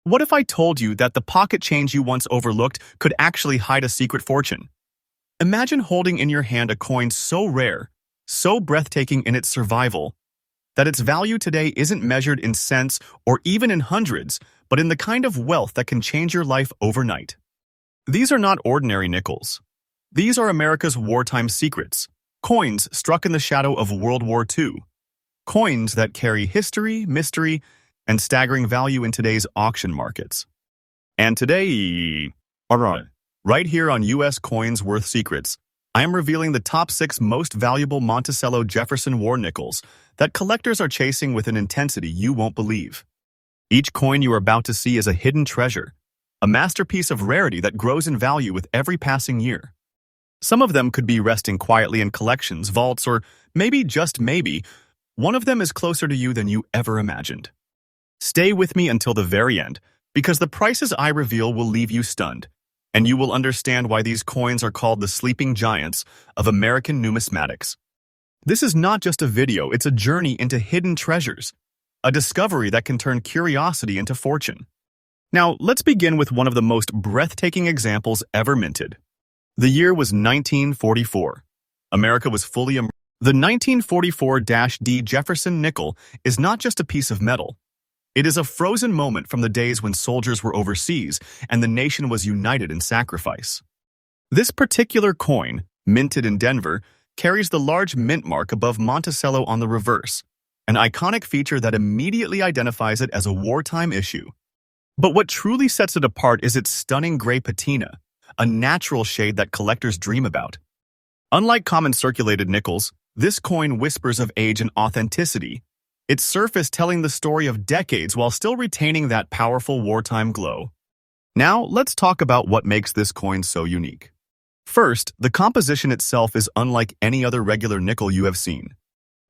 What if I told you that the pocket change you once overlooked could actually hide a secret fortune? Imagine holding in your hand a coin so rare, so breathtaking in its survival, that its value today isn't measured in cents or even in hundreds, but in the kind of wealth that can change your life overnight. These are not ordinary nickels. These are America's wartime secrets, coins struck in the shadow of World War II. Coins that carry history, mystery, and staggering value in today's auction markets. And today, right here on U.S. Coins Worth Secrets, I am revealing the top 6 most valuable Monticello Jefferson War Nickels that collectors are chasing with an intensity you won't believe. Each coin you are about to see is a hidden treasure, a masterpiece of rarity that grows in value with every passing year. Some of them could be resting quietly in collections, vaults, or maybe, just maybe, one of them is closer to you than you ever imagined. Stay with me until the very end, because the prices I reveal will leave you stunned, and you will understand why these coins are called the sleeping giants of American numismatics. This is not just a video, it's a journey into hidden treasures, a discovery that can turn curiosity into fortune. Now, let's begin with one of the most breathtaking examples ever minted. The year was 1944. America was fully immersed. The 1944-D Jefferson nickel is not just a piece of metal. It is a frozen moment from the days when soldiers were overseas and the nation was united in sacrifice. This particular coin, minted in Denver, carries the large mint mark above Monticello on the reverse, an iconic feature that immediately identifies it as a wartime issue. But what truly sets it apart is its stunning gray patina, a natural shade that collectors dream about. Unlike common circulated nickels, this coin whispers of age and authenticity, its surface telling the story of decades while still retaining that powerful wartime glow. Now, let's talk about what makes this coin so unique. First, the composition itself is unlike any other regular nickel you have seen.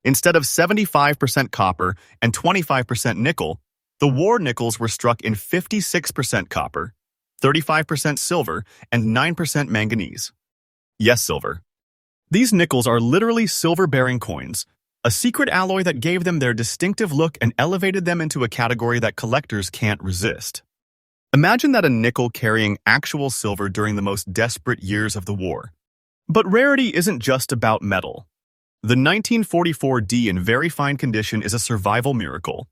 Instead of 75% copper and 25% nickel, the war nickels were struck in 56% copper, 35% silver, and 9% manganese. Yes, silver. These nickels are literally silver-bearing coins, a secret alloy that gave them their distinctive look and elevated them into a category that collectors can't resist. Imagine that a nickel carrying actual silver during the most desperate years of the war. But rarity isn't just about metal. The 1944-D in very fine condition is a survival miracle.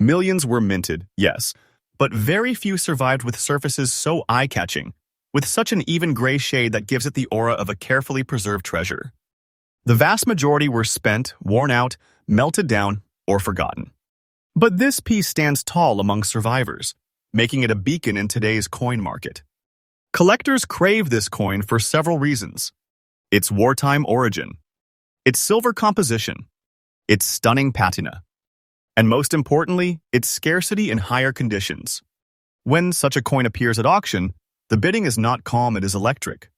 Millions were minted, yes, but very few survived with surfaces so eye-catching, with such an even gray shade that gives it the aura of a carefully preserved treasure. The vast majority were spent, worn out, melted down, or forgotten. But this piece stands tall among survivors, making it a beacon in today's coin market. Collectors crave this coin for several reasons: its wartime origin, its silver composition, its stunning patina, and most importantly, its scarcity in higher conditions. When such a coin appears at auction, the bidding is not calm, it is electric.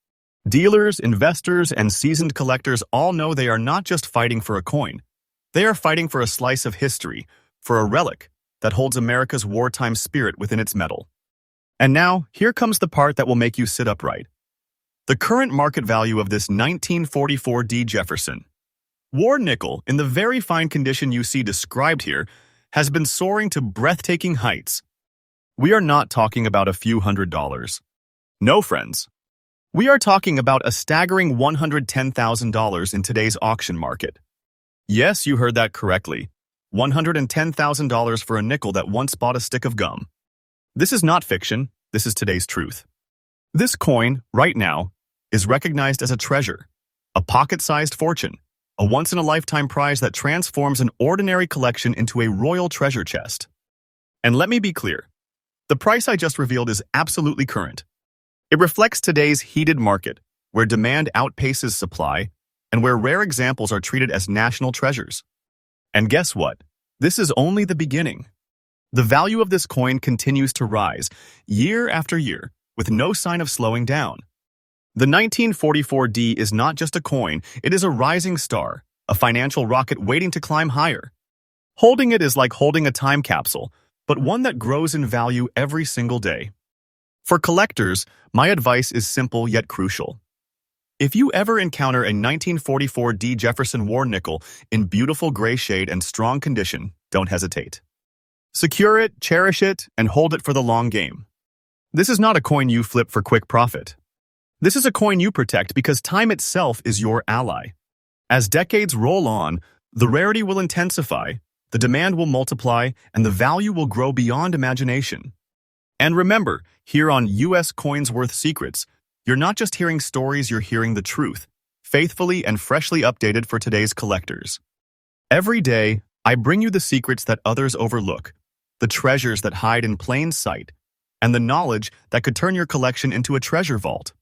Dealers, investors, and seasoned collectors all know they are not just fighting for a coin. They are fighting for a slice of history, for a relic that holds America's wartime spirit within its metal. And now, here comes the part that will make you sit upright. The current market value of this 1944-D Jefferson War Nickel, in the very fine condition you see described here, has been soaring to breathtaking heights. We are not talking about a few $100s. No, friends. We are talking about a staggering $110,000 in today's auction market. Yes, you heard that correctly. $110,000 for a nickel that once bought a stick of gum. This is not fiction, this is today's truth. This coin, right now, is recognized as a treasure, a pocket-sized fortune, a once-in-a-lifetime prize that transforms an ordinary collection into a royal treasure chest. And let me be clear, the price I just revealed is absolutely current. It reflects today's heated market, where demand outpaces supply, and where rare examples are treated as national treasures. And guess what? This is only the beginning. The value of this coin continues to rise, year after year, with no sign of slowing down. The 1944-D is not just a coin, it is a rising star, a financial rocket waiting to climb higher. Holding it is like holding a time capsule, but one that grows in value every single day. For collectors, my advice is simple yet crucial. If you ever encounter a 1944-D Jefferson War Nickel in beautiful gray shade and strong condition, don't hesitate. Secure it, cherish it, and hold it for the long game. This is not a coin you flip for quick profit. This is a coin you protect because time itself is your ally. As decades roll on, the rarity will intensify, the demand will multiply, and the value will grow beyond imagination. And remember, here on US Coins Worth Secrets, you're not just hearing stories, you're hearing the truth, faithfully and freshly updated for today's collectors. Every day, I bring you the secrets that others overlook, the treasures that hide in plain sight, and the knowledge that could turn your collection into a treasure vault.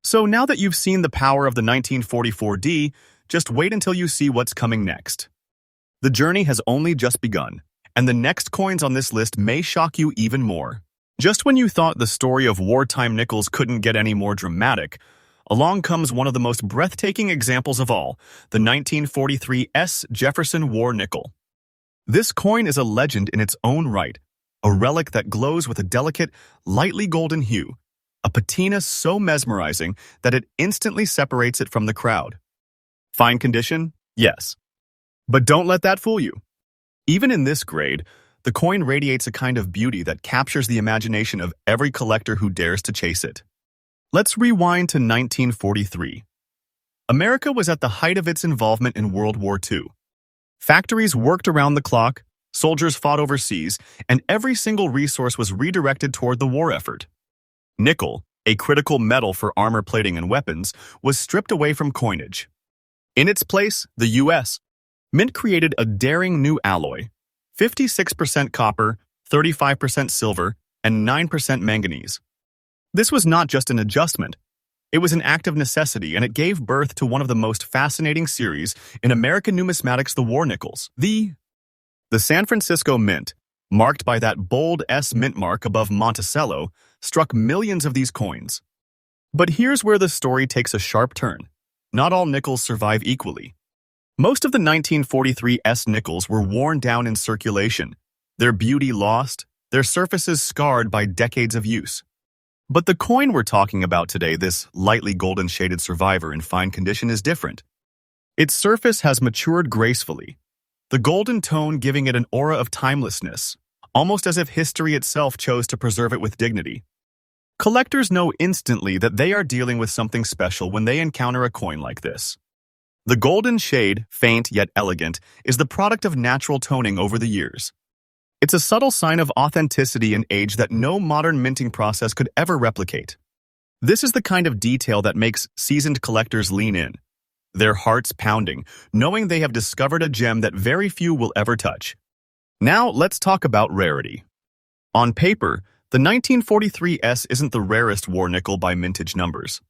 So now that you've seen the power of the 1944D, just wait until you see what's coming next. The journey has only just begun, and the next coins on this list may shock you even more. Just when you thought the story of wartime nickels couldn't get any more dramatic, along comes one of the most breathtaking examples of all, the 1943 Jefferson War Nickel. This coin is a legend in its own right, a relic that glows with a delicate, lightly golden hue, a patina so mesmerizing that it instantly separates it from the crowd. Fine condition? Yes. But don't let that fool you. Even in this grade, the coin radiates a kind of beauty that captures the imagination of every collector who dares to chase it. Let's rewind to 1943. America was at the height of its involvement in World War II. Factories worked around the clock, soldiers fought overseas, and every single resource was redirected toward the war effort. Nickel, a critical metal for armor plating and weapons, was stripped away from coinage. In its place, the U.S. Mint created a daring new alloy, 56% copper, 35% silver, and 9% manganese. This was not just an adjustment. It was an act of necessity, and it gave birth to one of the most fascinating series in American numismatics, the war nickels. The San Francisco Mint, marked by that bold S mint mark above Monticello, struck millions of these coins. But here's where the story takes a sharp turn. Not all nickels survive equally. Most of the 1943 nickels were worn down in circulation, their beauty lost, their surfaces scarred by decades of use. But the coin we're talking about today, this lightly golden shaded survivor in fine condition, is different. Its surface has matured gracefully, the golden tone giving it an aura of timelessness, almost as if history itself chose to preserve it with dignity. Collectors know instantly that they are dealing with something special when they encounter a coin like this. The golden shade, faint yet elegant, is the product of natural toning over the years. It's a subtle sign of authenticity and age that no modern minting process could ever replicate. This is the kind of detail that makes seasoned collectors lean in, their hearts pounding, knowing they have discovered a gem that very few will ever touch. Now let's talk about rarity. On paper, the 1943 isn't the rarest war nickel by mintage numbers.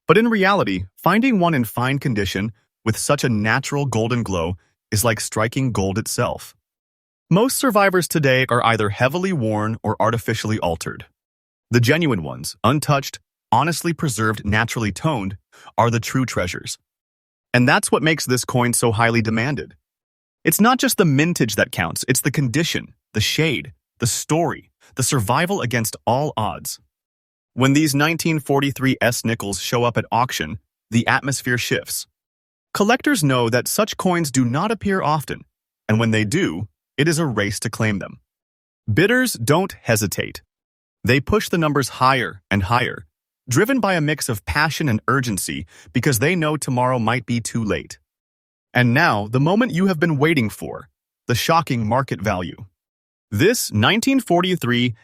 But in reality, finding one in fine condition with such a natural golden glow is like striking gold itself. Most survivors today are either heavily worn or artificially altered. The genuine ones, untouched, honestly preserved, naturally toned, are the true treasures. And that's what makes this coin so highly demanded. It's not just the mintage that counts, it's the condition, the shade, the story, the survival against all odds. When these 1943 nickels show up at auction, the atmosphere shifts. Collectors know that such coins do not appear often, and when they do, it is a race to claim them. Bidders don't hesitate. They push the numbers higher and higher, driven by a mix of passion and urgency because they know tomorrow might be too late. And now, the moment you have been waiting for, the shocking market value. This 1943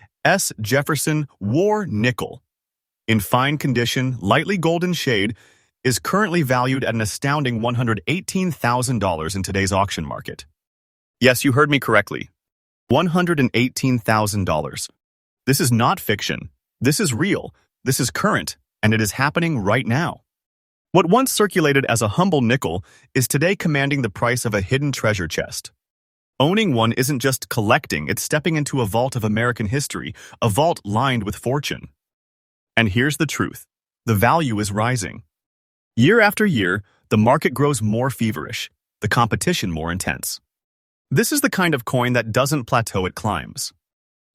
Jefferson War Nickel, in fine condition, lightly golden shade, is currently valued at an astounding $118,000 in today's auction market. Yes, you heard me correctly. $118,000. This is not fiction. This is real. This is current, and it is happening right now. What once circulated as a humble nickel is today commanding the price of a hidden treasure chest. Owning one isn't just collecting, it's stepping into a vault of American history, a vault lined with fortune. And here's the truth. The value is rising. Year after year, the market grows more feverish, the competition more intense. This is the kind of coin that doesn't plateau, it climbs.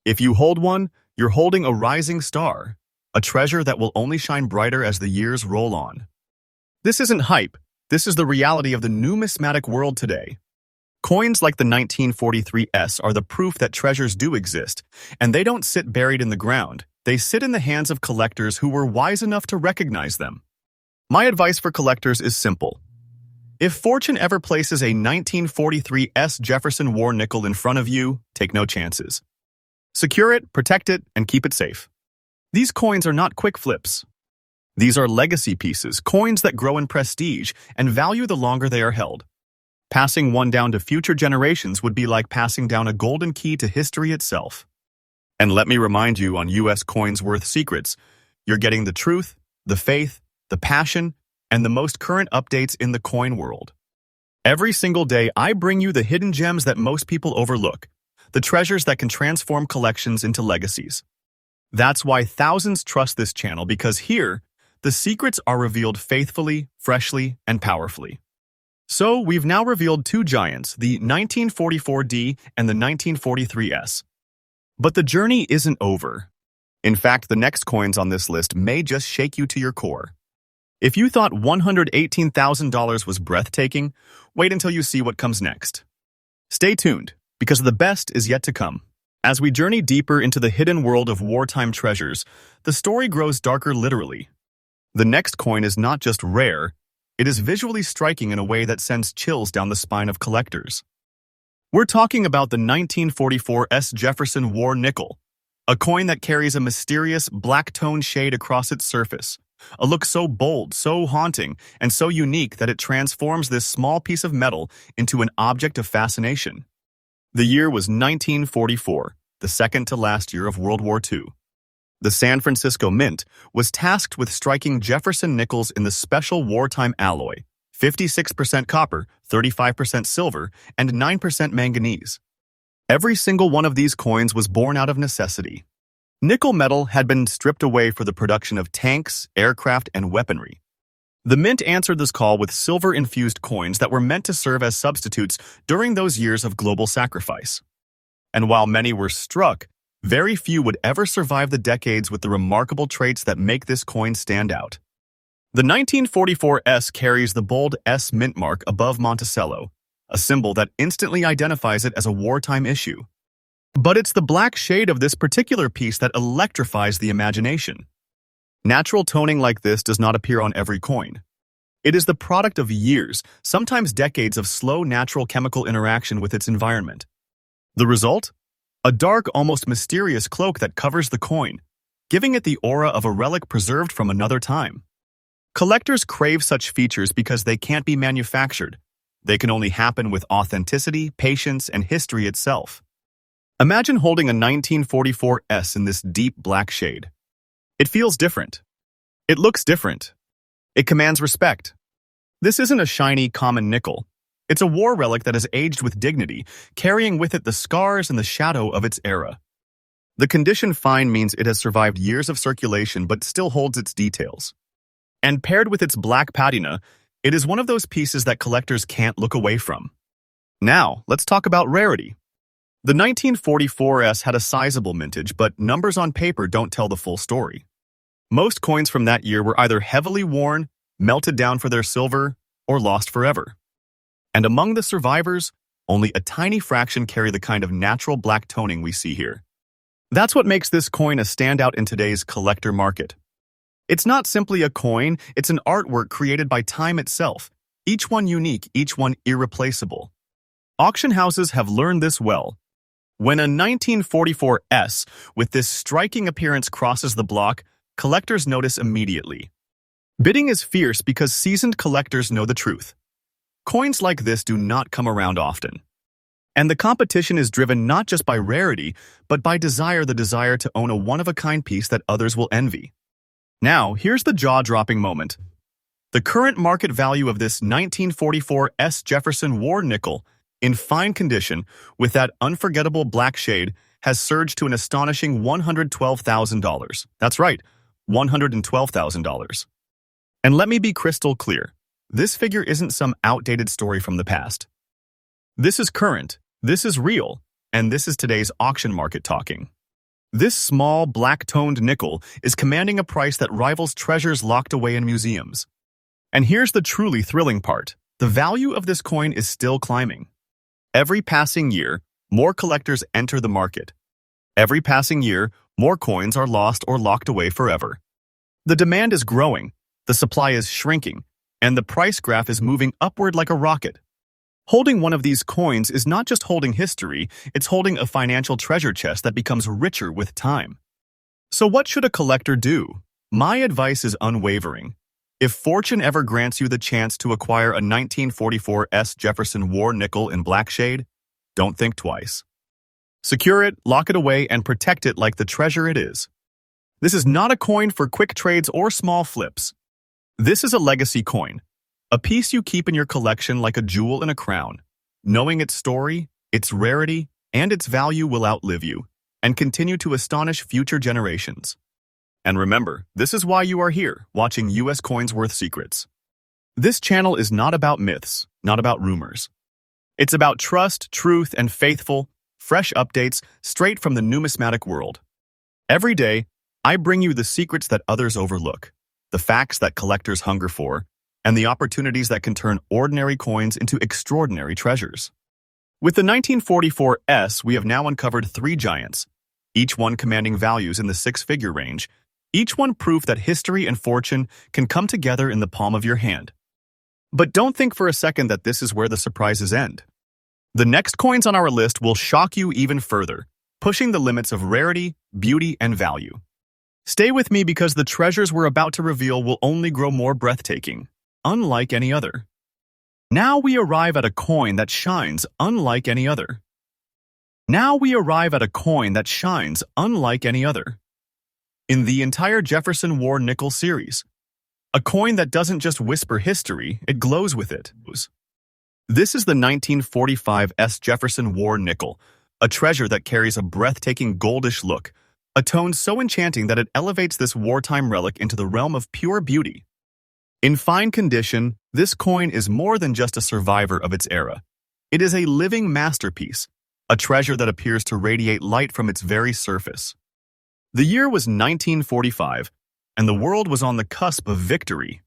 If you hold one, you're holding a rising star, a treasure that will only shine brighter as the years roll on. This isn't hype. This is the reality of the numismatic world today. Coins like the 1943S are the proof that treasures do exist, and they don't sit buried in the ground. They sit in the hands of collectors who were wise enough to recognize them. My advice for collectors is simple. If fortune ever places a 1943S Jefferson War Nickel in front of you, take no chances. Secure it, protect it, and keep it safe. These coins are not quick flips. These are legacy pieces, coins that grow in prestige and value the longer they are held. Passing one down to future generations would be like passing down a golden key to history itself. And let me remind you, on U.S. Coins Worth Secrets, you're getting the truth, the faith, the passion, and the most current updates in the coin world. Every single day, I bring you the hidden gems that most people overlook, the treasures that can transform collections into legacies. That's why thousands trust this channel, because here, the secrets are revealed faithfully, freshly, and powerfully. So, we've now revealed two giants, the 1944D and the 1943S. But the journey isn't over. In fact, the next coins on this list may just shake you to your core. If you thought $118,000 was breathtaking, wait until you see what comes next. Stay tuned, because the best is yet to come. As we journey deeper into the hidden world of wartime treasures, the story grows darker literally. The next coin is not just rare, it is visually striking in a way that sends chills down the spine of collectors. We're talking about the 1944S Jefferson War Nickel, a coin that carries a mysterious black-toned shade across its surface, a look so bold, so haunting, and so unique that it transforms this small piece of metal into an object of fascination. The year was 1944, the second to last year of World War II. The San Francisco Mint was tasked with striking Jefferson nickels in the special wartime alloy, 56% copper, 35% silver, and 9% manganese. Every single one of these coins was born out of necessity. Nickel metal had been stripped away for the production of tanks, aircraft, and weaponry. The Mint answered this call with silver-infused coins that were meant to serve as substitutes during those years of global sacrifice. And while many were struck, very few would ever survive the decades with the remarkable traits that make this coin stand out. The 1944S carries the bold S mint mark above Monticello, a symbol that instantly identifies it as a wartime issue. But it's the black shade of this particular piece that electrifies the imagination. Natural toning like this does not appear on every coin. It is the product of years, sometimes decades of slow natural chemical interaction with its environment. The result? A dark, almost mysterious cloak that covers the coin, giving it the aura of a relic preserved from another time. Collectors crave such features because they can't be manufactured. They can only happen with authenticity, patience, and history itself. Imagine holding a 1944S in this deep black shade. It feels different. It looks different. It commands respect. This isn't a shiny, common nickel. It's a war relic that has aged with dignity, carrying with it the scars and the shadow of its era. The condition fine means it has survived years of circulation but still holds its details. And paired with its black patina, it is one of those pieces that collectors can't look away from. Now, let's talk about rarity. The 1944S had a sizable mintage, but numbers on paper don't tell the full story. Most coins from that year were either heavily worn, melted down for their silver, or lost forever. And among the survivors, only a tiny fraction carry the kind of natural black toning we see here. That's what makes this coin a standout in today's collector market. It's not simply a coin, it's an artwork created by time itself, each one unique, each one irreplaceable. Auction houses have learned this well. When a 1944S with this striking appearance crosses the block, collectors notice immediately. Bidding is fierce because seasoned collectors know the truth. Coins like this do not come around often. And the competition is driven not just by rarity, but by the desire to own a one-of-a-kind piece that others will envy. Now, here's the jaw-dropping moment. The current market value of this 1944S Jefferson War Nickel, in fine condition, with that unforgettable black shade, has surged to an astonishing $112,000. That's right, $112,000. And let me be crystal clear. This figure isn't some outdated story from the past. This is current, this is real, and this is today's auction market talking. This small, black-toned nickel is commanding a price that rivals treasures locked away in museums. And here's the truly thrilling part. The value of this coin is still climbing. Every passing year, more collectors enter the market. Every passing year, more coins are lost or locked away forever. The demand is growing, the supply is shrinking, and the price graph is moving upward like a rocket. Holding one of these coins is not just holding history, it's holding a financial treasure chest that becomes richer with time. So what should a collector do? My advice is unwavering. If fortune ever grants you the chance to acquire a 1944 Jefferson War Nickel in black shade, don't think twice. Secure it, lock it away, and protect it like the treasure it is. This is not a coin for quick trades or small flips. This is a legacy coin, a piece you keep in your collection like a jewel in a crown, knowing its story, its rarity, and its value will outlive you and continue to astonish future generations. And remember, this is why you are here, watching US Coins Worth Secrets. This channel is not about myths, not about rumors. It's about trust, truth, and faithful, fresh updates straight from the numismatic world. Every day, I bring you the secrets that others overlook, the facts that collectors hunger for, and the opportunities that can turn ordinary coins into extraordinary treasures. With the 1944 we have now uncovered three giants, each one commanding values in the six-figure range, each one proof that history and fortune can come together in the palm of your hand. But don't think for a second that this is where the surprises end. The next coins on our list will shock you even further, pushing the limits of rarity, beauty, and value. Stay with me because the treasures we're about to reveal will only grow more breathtaking, unlike any other. Now we arrive at a coin that shines unlike any other. Now we arrive at a coin that shines unlike any other. In the entire Jefferson War Nickel series, a coin that doesn't just whisper history, it glows with it. This is the 1945 Jefferson War Nickel, a treasure that carries a breathtaking goldish look, a tone so enchanting that it elevates this wartime relic into the realm of pure beauty. In fine condition, this coin is more than just a survivor of its era. It is a living masterpiece, a treasure that appears to radiate light from its very surface. The year was 1945, and the world was on the cusp of victory.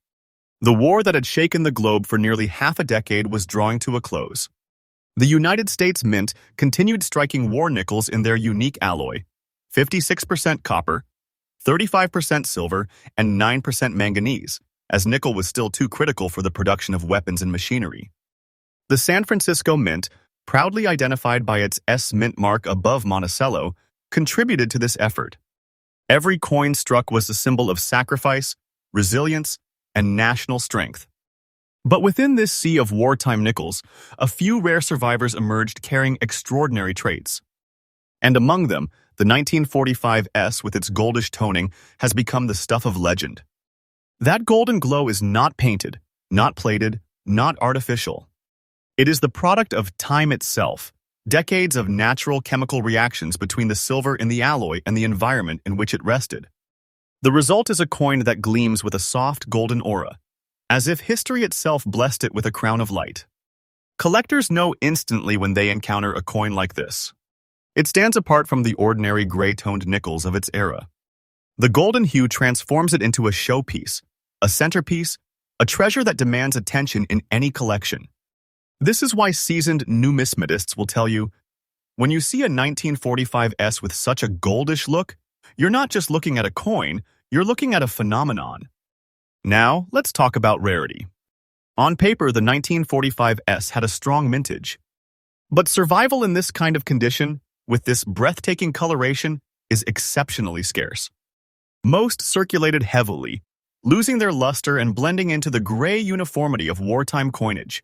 The war that had shaken the globe for nearly half a decade was drawing to a close. The United States Mint continued striking war nickels in their unique alloy, 56% copper, 35% silver, and 9% manganese, as nickel was still too critical for the production of weapons and machinery. The San Francisco Mint, proudly identified by its S Mint mark above Monticello, contributed to this effort. Every coin struck was a symbol of sacrifice, resilience, and national strength. But within this sea of wartime nickels, a few rare survivors emerged carrying extraordinary traits. And among them, the 1945 with its goldish toning has become the stuff of legend. That golden glow is not painted, not plated, not artificial. It is the product of time itself, decades of natural chemical reactions between the silver in the alloy and the environment in which it rested. The result is a coin that gleams with a soft golden aura, as if history itself blessed it with a crown of light. Collectors know instantly when they encounter a coin like this. It stands apart from the ordinary gray-toned nickels of its era. The golden hue transforms it into a showpiece, a centerpiece, a treasure that demands attention in any collection. This is why seasoned numismatists will tell you, when you see a 1945 with such a goldish look, you're not just looking at a coin, you're looking at a phenomenon. Now, let's talk about rarity. On paper, the 1945 had a strong mintage. But survival in this kind of condition, with this breathtaking coloration, is exceptionally scarce. Most circulated heavily, losing their luster and blending into the gray uniformity of wartime coinage.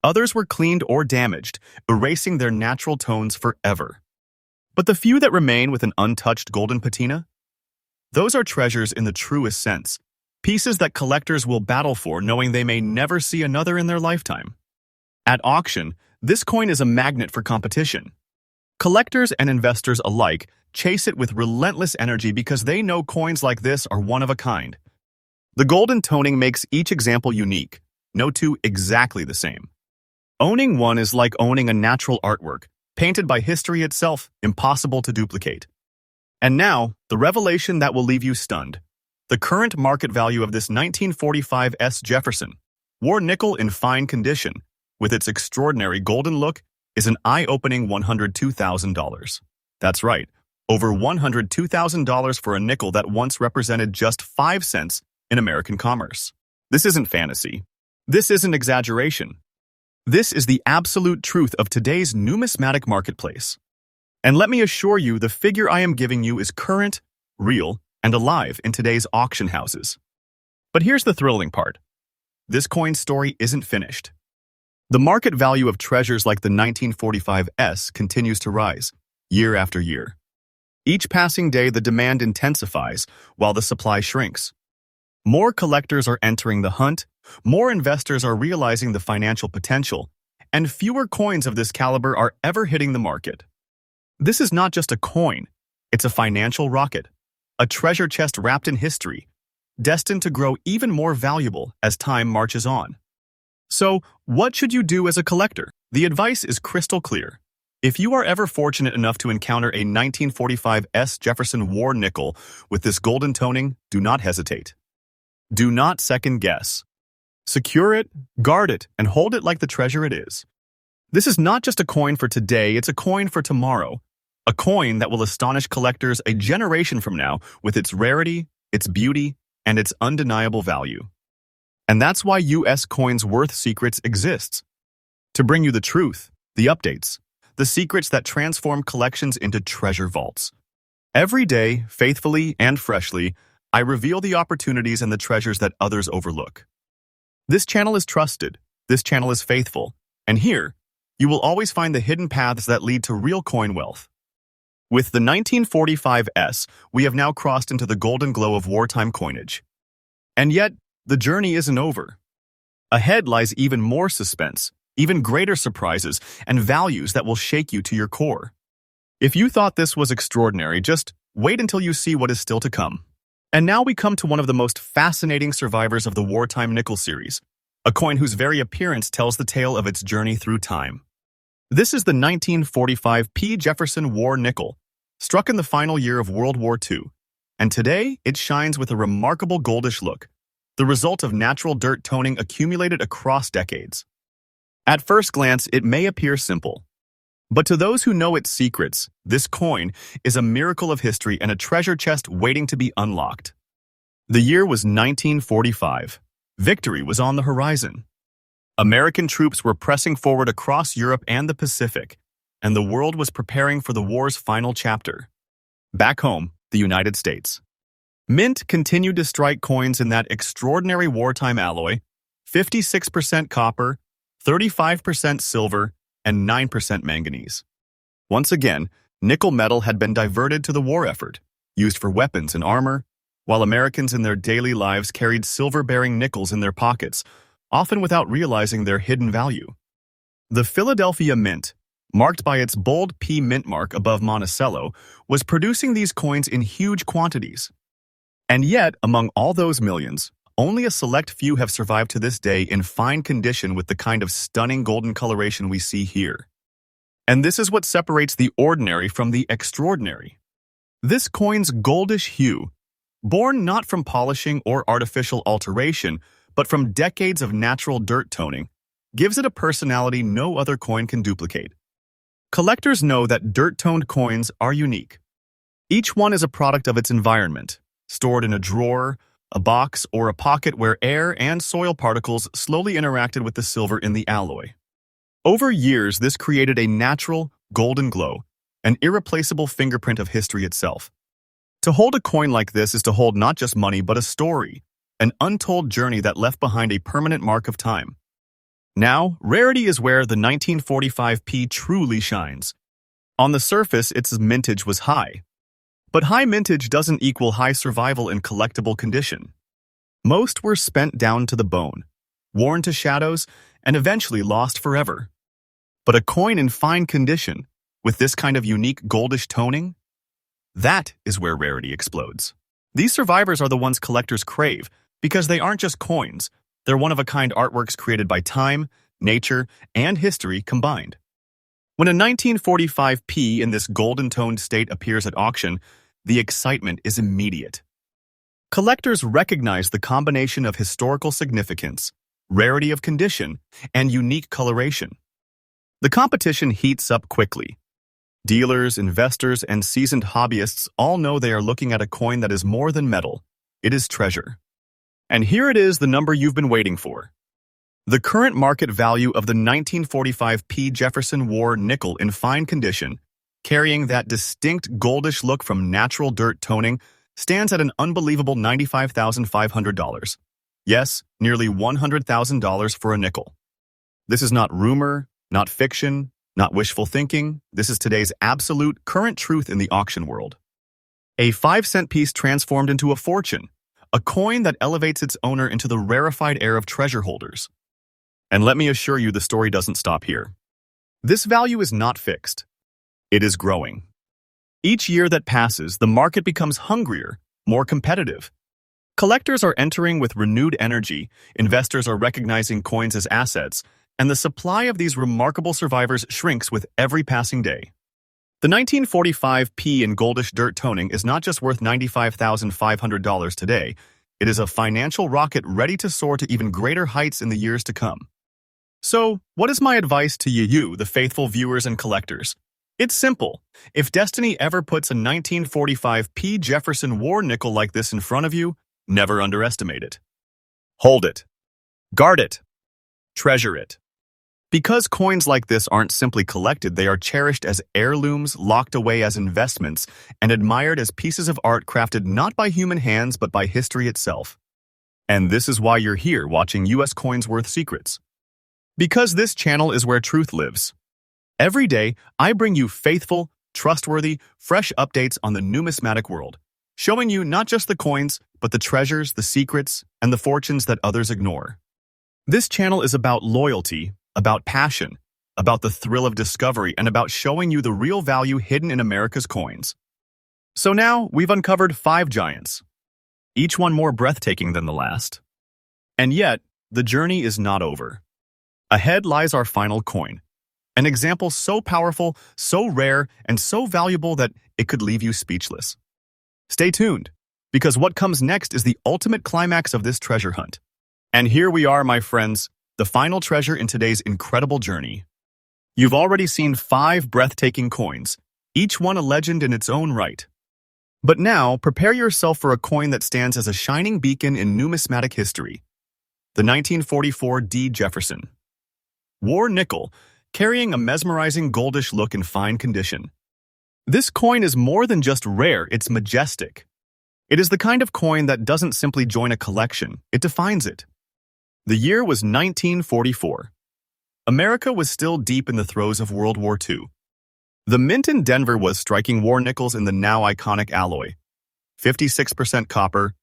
Others were cleaned or damaged, erasing their natural tones forever. But the few that remain with an untouched golden patina? Those are treasures in the truest sense, pieces that collectors will battle for knowing they may never see another in their lifetime. At auction, this coin is a magnet for competition. Collectors and investors alike chase it with relentless energy because they know coins like this are one of a kind. The golden toning makes each example unique, no two exactly the same. Owning one is like owning a natural artwork, painted by history itself, impossible to duplicate. And now, the revelation that will leave you stunned. The current market value of this 1945 Jefferson War Nickel in fine condition, with its extraordinary golden look, is an eye-opening $102,000. That's right, over $102,000 for a nickel that once represented just 5 cents in American commerce. This isn't fantasy. This isn't exaggeration. This is the absolute truth of today's numismatic marketplace. And let me assure you, the figure I am giving you is current, real, and alive in today's auction houses. But here's the thrilling part. This coin's story isn't finished. The market value of treasures like the 1945S continues to rise, year after year. Each passing day, the demand intensifies while the supply shrinks. More collectors are entering the hunt, more investors are realizing the financial potential, and fewer coins of this caliber are ever hitting the market. This is not just a coin, it's a financial rocket, a treasure chest wrapped in history, destined to grow even more valuable as time marches on. So, what should you do as a collector? The advice is crystal clear. If you are ever fortunate enough to encounter a 1945S Jefferson War Nickel with this golden toning, do not hesitate. Do not second guess. Secure it, guard it, and hold it like the treasure it is. This is not just a coin for today, it's a coin for tomorrow. A coin that will astonish collectors a generation from now with its rarity, its beauty, and its undeniable value. And that's why U.S. Coins Worth Secrets exists. To bring you the truth, the updates, the secrets that transform collections into treasure vaults. Every day, faithfully and freshly, I reveal the opportunities and the treasures that others overlook. This channel is trusted, this channel is faithful, and here, you will always find the hidden paths that lead to real coin wealth. With the 1945S, we have now crossed into the golden glow of wartime coinage. And yet, the journey isn't over. Ahead lies even more suspense, even greater surprises, and values that will shake you to your core. If you thought this was extraordinary, just wait until you see what is still to come. And now we come to one of the most fascinating survivors of the wartime nickel series, a coin whose very appearance tells the tale of its journey through time. This is the 1945P Jefferson War Nickel, struck in the final year of World War II, and today it shines with a remarkable goldish look, the result of natural dirt toning accumulated across decades. At first glance, it may appear simple. But to those who know its secrets, this coin is a miracle of history and a treasure chest waiting to be unlocked. The year was 1945. Victory was on the horizon. American troops were pressing forward across Europe and the Pacific, and the world was preparing for the war's final chapter. Back home, the United States. Mint continued to strike coins in that extraordinary wartime alloy, 56% copper, 35% silver, and 9% manganese. Once again, nickel metal had been diverted to the war effort, used for weapons and armor, while Americans in their daily lives carried silver-bearing nickels in their pockets, often without realizing their hidden value. The Philadelphia Mint, marked by its bold P mint mark above Monticello, was producing these coins in huge quantities. And yet, among all those millions, only a select few have survived to this day in fine condition with the kind of stunning golden coloration we see here. And this is what separates the ordinary from the extraordinary. This coin's goldish hue, born not from polishing or artificial alteration, but from decades of natural dirt toning, gives it a personality no other coin can duplicate. Collectors know that dirt-toned coins are unique. Each one is a product of its environment, stored in a drawer, a box, or a pocket where air and soil particles slowly interacted with the silver in the alloy. Over years, this created a natural, golden glow, an irreplaceable fingerprint of history itself. To hold a coin like this is to hold not just money but a story, an untold journey that left behind a permanent mark of time. Now, rarity is where the 1945P truly shines. On the surface, its mintage was high. But high mintage doesn't equal high survival in collectible condition. Most were spent down to the bone, worn to shadows, and eventually lost forever. But a coin in fine condition, with this kind of unique goldish toning, that is where rarity explodes. These survivors are the ones collectors crave, because they aren't just coins, they're one-of-a-kind artworks created by time, nature, and history combined. When a 1945P in this golden-toned state appears at auction, the excitement is immediate. Collectors recognize the combination of historical significance, rarity of condition, and unique coloration. The competition heats up quickly. Dealers, investors, and seasoned hobbyists all know they are looking at a coin that is more than metal. It is treasure. And here it is, the number you've been waiting for. The current market value of the 1945p Jefferson War Nickel in fine condition, carrying that distinct goldish look from natural dirt toning, stands at an unbelievable $95,500. Yes, nearly $100,000 for a nickel. This is not rumor, not fiction, not wishful thinking. This is today's absolute current truth in the auction world. A 5-cent piece transformed into a fortune, a coin that elevates its owner into the rarefied air of treasure holders. And let me assure you, the story doesn't stop here. This value is not fixed. It is growing. Each year that passes, the market becomes hungrier, more competitive. Collectors are entering with renewed energy, investors are recognizing coins as assets, and the supply of these remarkable survivors shrinks with every passing day. The 1945p in goldish dirt toning is not just worth $95,500 today, it is a financial rocket ready to soar to even greater heights in the years to come. So, what is my advice to you, the faithful viewers and collectors? It's simple. If destiny ever puts a 1945p Jefferson War Nickel like this in front of you, never underestimate it. Hold it. Guard it. Treasure it. Because coins like this aren't simply collected, they are cherished as heirlooms, locked away as investments, and admired as pieces of art crafted not by human hands but by history itself. And this is why you're here watching US Coins Worth Secrets. Because this channel is where truth lives. Every day, I bring you faithful, trustworthy, fresh updates on the numismatic world, showing you not just the coins, but the treasures, the secrets, and the fortunes that others ignore. This channel is about loyalty, about passion, about the thrill of discovery, and about showing you the real value hidden in America's coins. So now, we've uncovered 5 giants, each one more breathtaking than the last. And yet, the journey is not over. Ahead lies our final coin, an example so powerful, so rare, and so valuable that it could leave you speechless. Stay tuned, because what comes next is the ultimate climax of this treasure hunt. And here we are, my friends, the final treasure in today's incredible journey. You've already seen 5 breathtaking coins, each one a legend in its own right. But now, prepare yourself for a coin that stands as a shining beacon in numismatic history. The 1944 D. Jefferson War Nickel, carrying a mesmerizing goldish look in fine condition. This coin is more than just rare, it's majestic. It is the kind of coin that doesn't simply join a collection, it defines it. The year was 1944. America was still deep in the throes of World War II. The mint in Denver was striking war nickels in the now iconic alloy, 56% copper,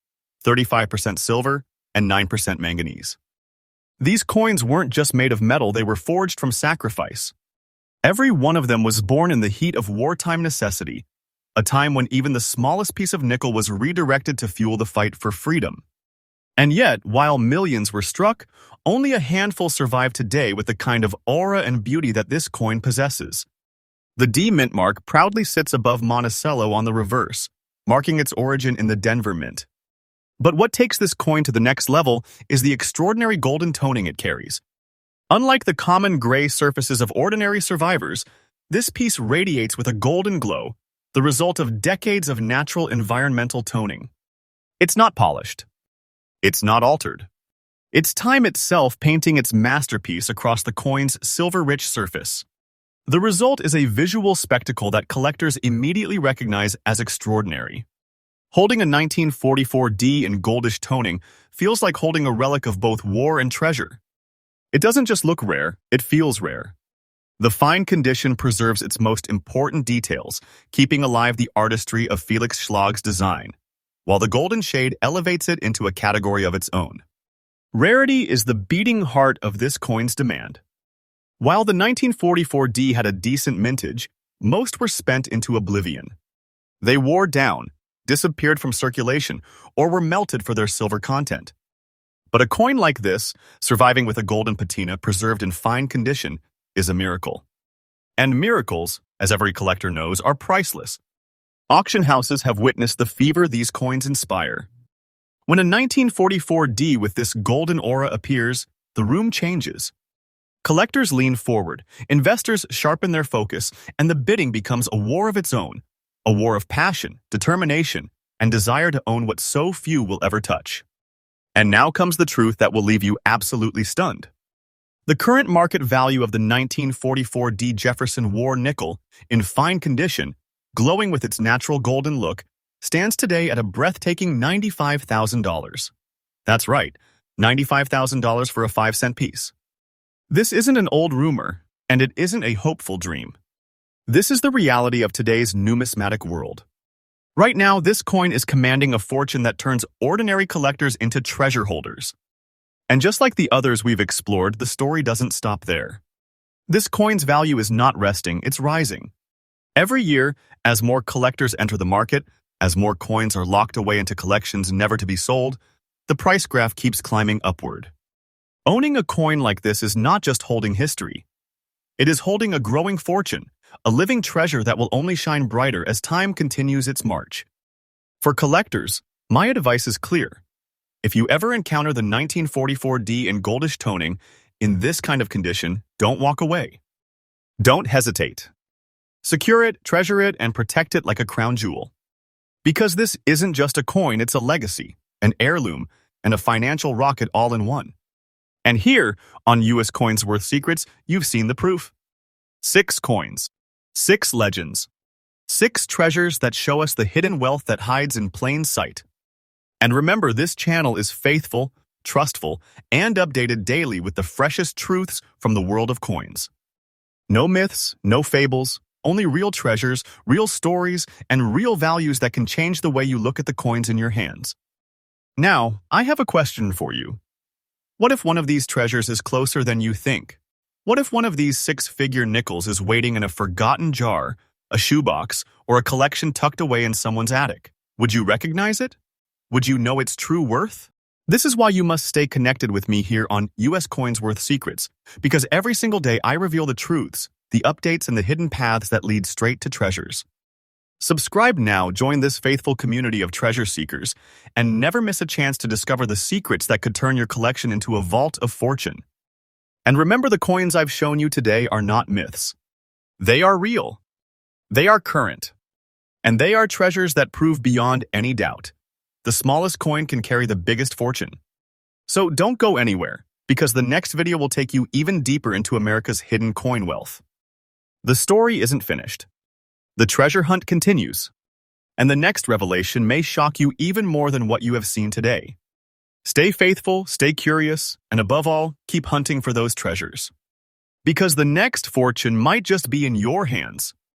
35% silver, and 9% manganese. These coins weren't just made of metal, they were forged from sacrifice. Every one of them was born in the heat of wartime necessity, a time when even the smallest piece of nickel was redirected to fuel the fight for freedom. And yet, while millions were struck, only a handful survive today with the kind of aura and beauty that this coin possesses. The D mint mark proudly sits above Monticello on the reverse, marking its origin in the Denver Mint. But what takes this coin to the next level is the extraordinary golden toning it carries. Unlike the common gray surfaces of ordinary survivors, this piece radiates with a golden glow, the result of decades of natural environmental toning. It's not polished. It's not altered. It's time itself painting its masterpiece across the coin's silver-rich surface. The result is a visual spectacle that collectors immediately recognize as extraordinary. Holding a 1944 D in goldish toning feels like holding a relic of both war and treasure. It doesn't just look rare, it feels rare. The fine condition preserves its most important details, keeping alive the artistry of Felix Schlag's design, while the golden shade elevates it into a category of its own. Rarity is the beating heart of this coin's demand. While the 1944 D had a decent mintage, most were spent into oblivion. They wore down, disappeared from circulation, or were melted for their silver content. But a coin like this, surviving with a golden patina preserved in fine condition, is a miracle. And miracles, as every collector knows, are priceless. Auction houses have witnessed the fever these coins inspire. When a 1944 D with this golden aura appears, the room changes. Collectors lean forward, investors sharpen their focus, and the bidding becomes a war of its own, a war of passion, determination, and desire to own what so few will ever touch. And now comes the truth that will leave you absolutely stunned. The current market value of the 1944 Jefferson War Nickel, in fine condition, glowing with its natural golden look, stands today at a breathtaking $95,000. That's right, $95,000 for a 5-cent piece. This isn't an old rumor, and it isn't a hopeful dream. This is the reality of today's numismatic world. Right now, this coin is commanding a fortune that turns ordinary collectors into treasure holders. And just like the others we've explored, the story doesn't stop there. This coin's value is not resting, it's rising. Every year, as more collectors enter the market, as more coins are locked away into collections never to be sold, the price graph keeps climbing upward. Owning a coin like this is not just holding history. It is holding a growing fortune, a living treasure that will only shine brighter as time continues its march. For collectors, my advice is clear. If you ever encounter the 1944D in goldish toning in this kind of condition, don't walk away. Don't hesitate. Secure it, treasure it, and protect it like a crown jewel. Because this isn't just a coin, it's a legacy, an heirloom, and a financial rocket all in one. And here, on US Coins Worth Secrets, you've seen the proof. 6 coins. 6 legends. 6 treasures that show us the hidden wealth that hides in plain sight. And remember, this channel is faithful, trustful, and updated daily with the freshest truths from the world of coins. No myths, no fables, only real treasures, real stories, and real values that can change the way you look at the coins in your hands. Now, I have a question for you. What if one of these treasures is closer than you think? What if one of these 6-figure nickels is waiting in a forgotten jar, a shoebox, or a collection tucked away in someone's attic? Would you recognize it? Would you know its true worth? This is why you must stay connected with me here on US Coins Worth Secrets, because every single day I reveal the truths, the updates, and the hidden paths that lead straight to treasures. Subscribe now, join this faithful community of treasure seekers, and never miss a chance to discover the secrets that could turn your collection into a vault of fortune. And remember, the coins I've shown you today are not myths. They are real. They are current. And they are treasures that prove beyond any doubt. The smallest coin can carry the biggest fortune. So don't go anywhere, because the next video will take you even deeper into America's hidden coin wealth. The story isn't finished. The treasure hunt continues. And the next revelation may shock you even more than what you have seen today. Stay faithful, stay curious, and above all, keep hunting for those treasures. Because the next fortune might just be in your hands.